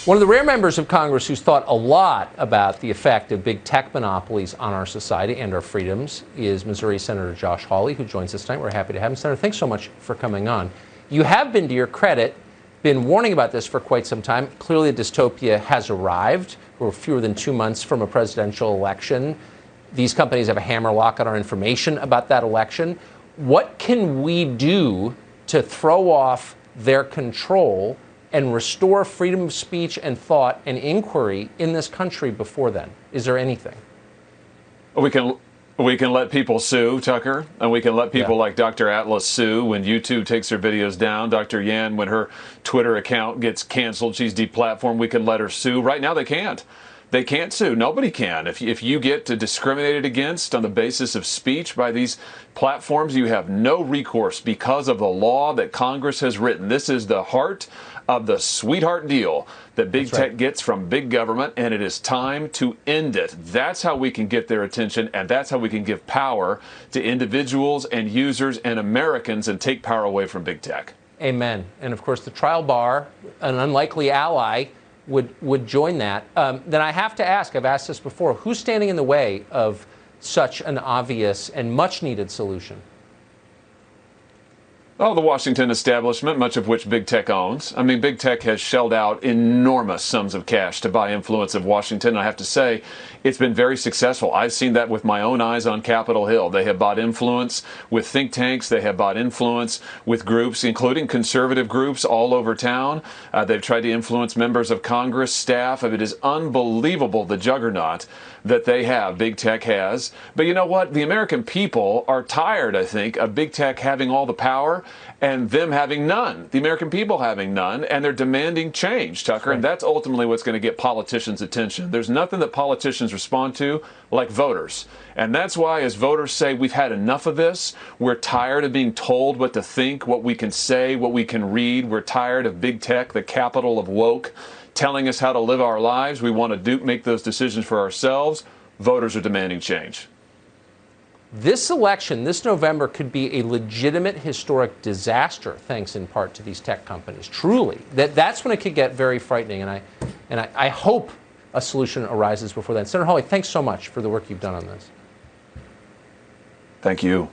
One of the rare members of Congress who's thought a lot about the effect of big tech monopolies on our society and our freedoms is Missouri Senator Josh Hawley, who joins us tonight. We're happy to have him. Senator, thanks so much for coming on. You have been, to your credit, been warning about this for quite some time. Clearly, a dystopia has arrived. We're fewer than 2 months from a presidential election. These companies have a hammerlock on our information about that election. What can we do to throw off their control and restore freedom of speech and thought and inquiry in this country before then? Is there anything? We can let people sue, Tucker, and we can let people like Dr. Atlas sue when YouTube takes their videos down. Dr. Yan, when her Twitter account gets canceled, she's deplatformed, we can let her sue. Right now they can't. They can't sue. Nobody can. If you get discriminated against on the basis of speech by these platforms, you have no recourse because of the law that Congress has written. This is the heart of the sweetheart deal that big tech gets from big government, and it is time to end it. That's how we can get their attention, and that's how we can give power to individuals and users and Americans and take power away from big tech. Amen. And of course, the trial bar, an unlikely ally, would join that. Then I have to ask, I've asked this before, who's standing in the way of such an obvious and much needed solution? Oh, the Washington establishment, much of which big tech owns. I mean, big tech has shelled out enormous sums of cash to buy influence of Washington. I have to say, it's been very successful. I've seen that with my own eyes on Capitol Hill. They have bought influence with think tanks. They have bought influence with groups, including conservative groups all over town. They've tried to influence members of Congress, staff. It is unbelievable, the juggernaut that they have, big tech has. But you know what? The American people are tired, I think, of big tech having all the power and them having none, the American people having none, and they're demanding change, Tucker, and that's ultimately what's going to get politicians' attention. There's nothing that politicians respond to like voters, and that's why as voters say we've had enough of this, we're tired of being told what to think, what we can say, what we can read, we're tired of big tech, the capital of woke, telling us how to live our lives. We want to make those decisions for ourselves. Voters are demanding change. This election, this November, could be a legitimate historic disaster, thanks in part to these tech companies. Truly, that's when it could get very frightening, and I hope a solution arises before then. Senator Hawley, thanks so much for the work you've done on this. Thank you.